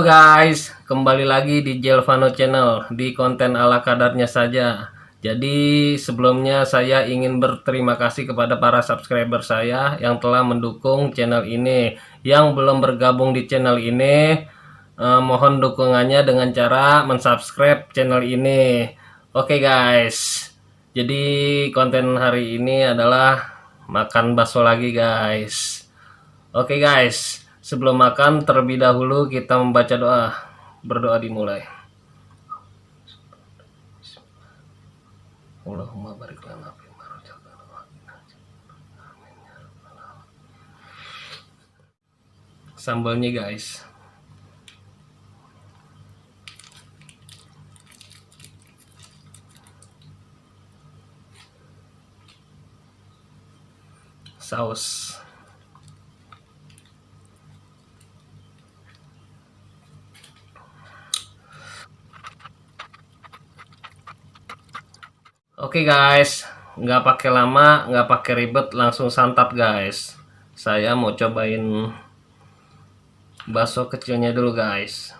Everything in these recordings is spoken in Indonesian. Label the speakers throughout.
Speaker 1: guys, kembali lagi di Jelvano Channel di konten ala kadarnya saja. Jadi sebelumnya saya ingin berterima kasih kepada para subscriber saya yang telah mendukung channel ini. Yang belum bergabung di channel ini, mohon dukungannya dengan cara mensubscribe channel ini. Oke guys, jadi konten hari ini adalah makan bakso lagi guys. Oke guys, sebelum makan terlebih dahulu kita membaca doa. Berdoa dimulai. Allahumma barik lana fima razaqtana wa qina adzabannar. Sambalnya guys. Saus. Oke guys, nggak pakai lama, nggak pakai ribet, langsung santap guys. Saya mau cobain bakso kecilnya dulu guys.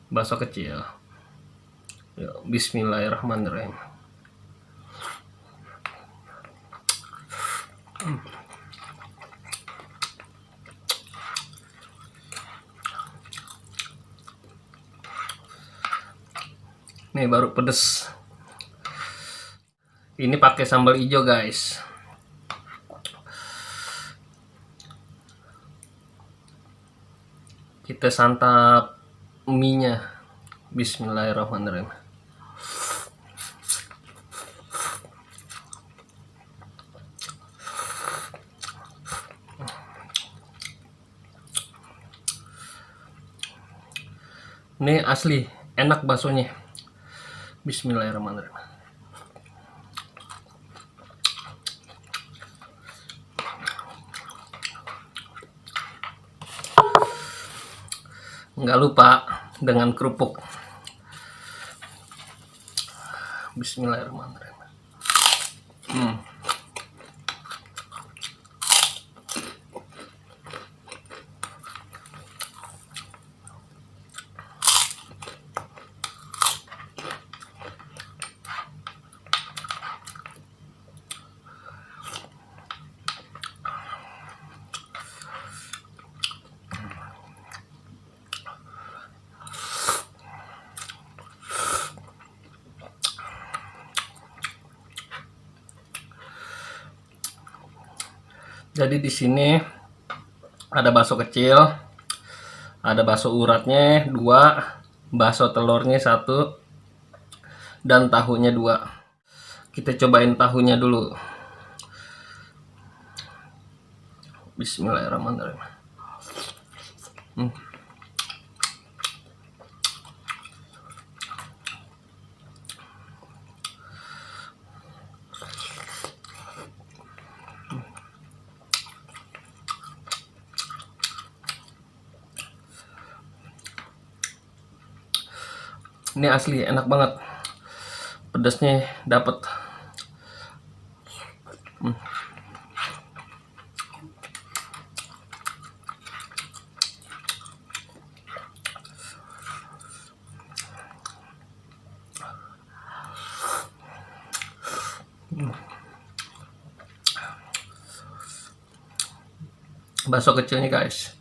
Speaker 1: Bakso kecil. Yuk, bismillahirrahmanirrahim. Nih baru pedes. Ini pakai sambal hijau guys. Kita santap mie-nya. Bismillahirrahmanirrahim. Ini asli enak baksonya. Bismillahirrahmanirrahim. Nggak lupa dengan kerupuk. Bismillahirrahmanirrahim. Jadi di sini ada bakso kecil, ada bakso uratnya 2, bakso telurnya 1, dan tahunya 2. Kita cobain tahunya dulu. Bismillahirrahmanirrahim. Ini asli enak banget, pedasnya dapet. Bakso kecilnya guys.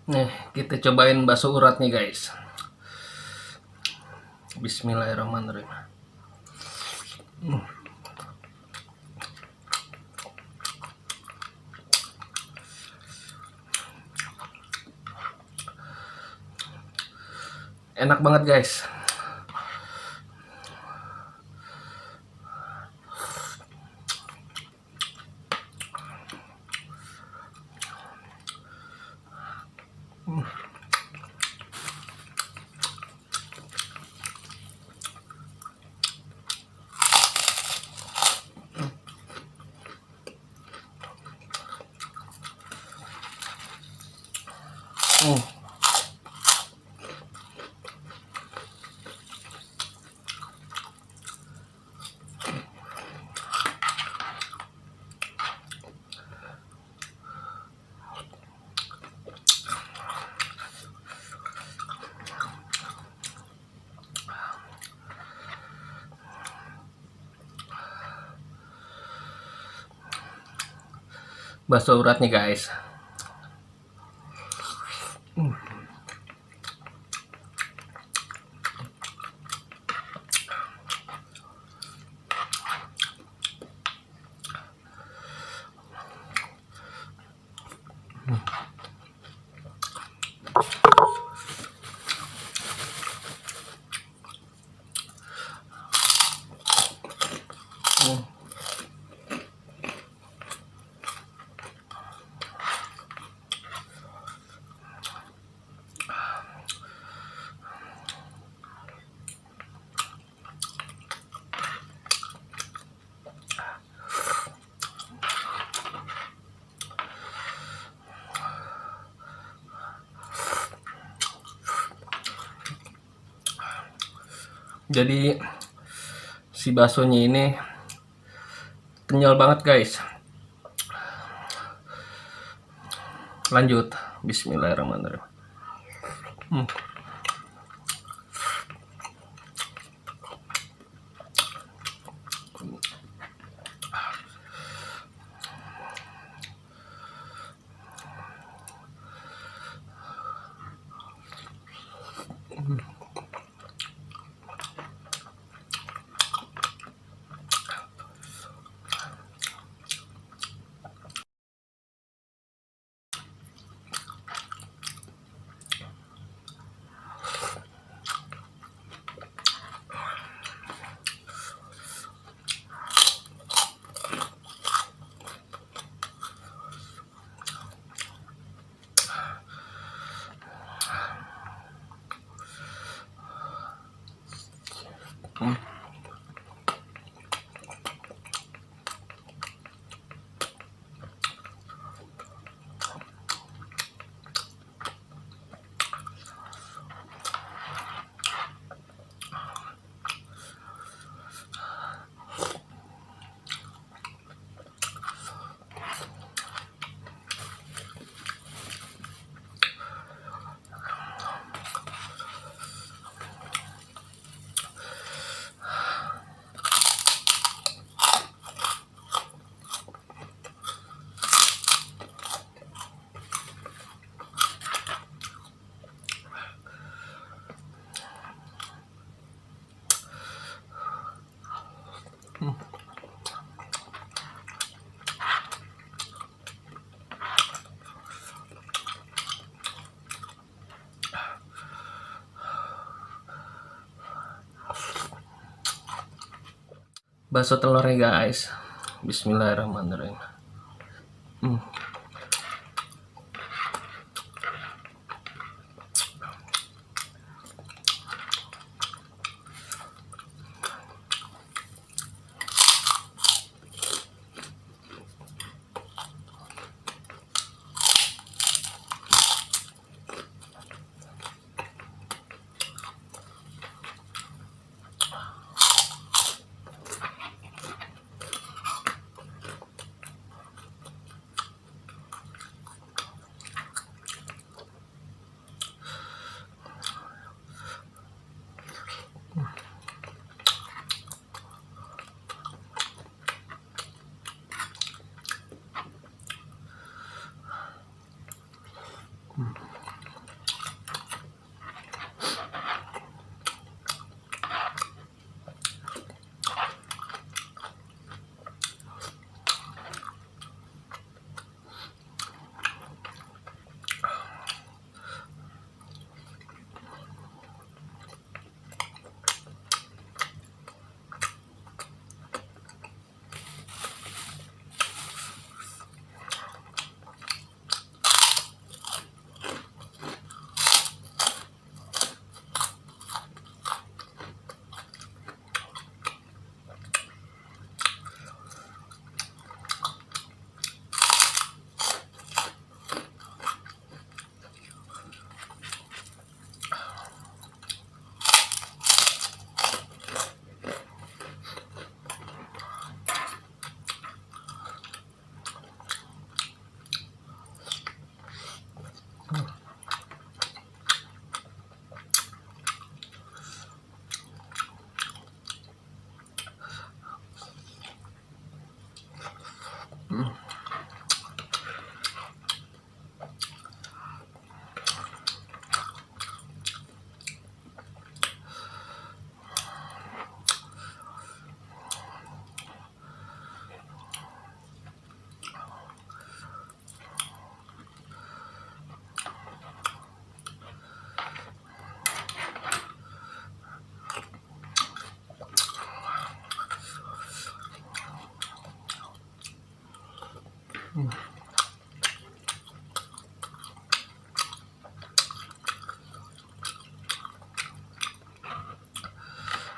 Speaker 1: Nih, kita cobain bakso uratnya guys. Bismillahirrahmanirrahim. Enak banget guys. Bakso urat nih guys. Jadi si baksonya ini kenyal banget guys. Lanjut, bismillahirrahmanirrahim. Bakso telurnya guys. Bismillahirrahmanirrahim.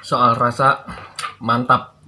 Speaker 1: Soal rasa mantap.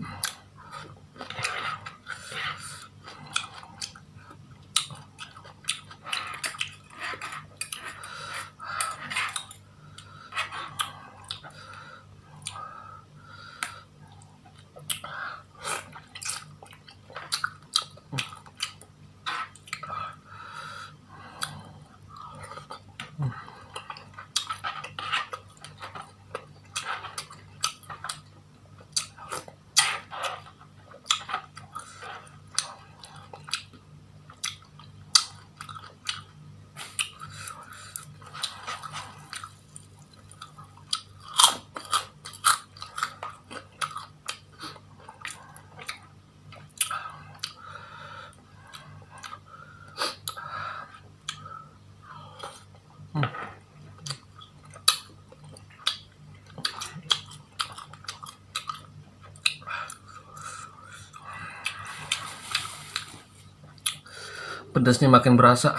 Speaker 1: Pedasnya makin berasa.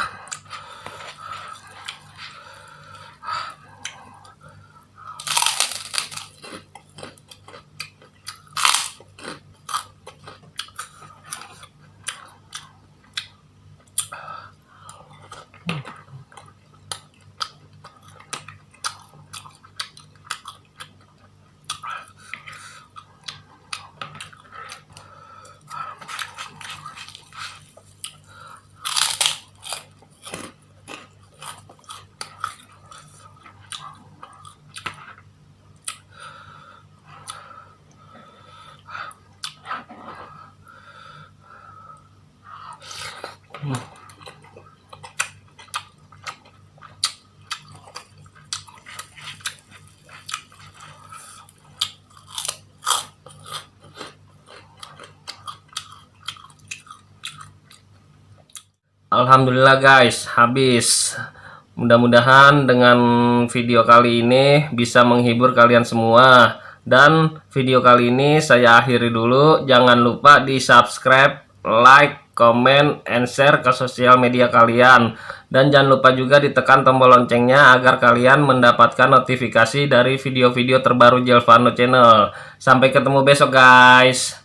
Speaker 1: Alhamdulillah guys, habis. Mudah-mudahan dengan video kali ini bisa menghibur kalian semua. Dan video kali ini saya akhiri dulu. Jangan lupa di subscribe, like, comment, and share ke sosial media kalian. Dan jangan lupa juga ditekan tombol loncengnya agar kalian mendapatkan notifikasi dari video-video terbaru Jelvano Channel. Sampai ketemu besok guys.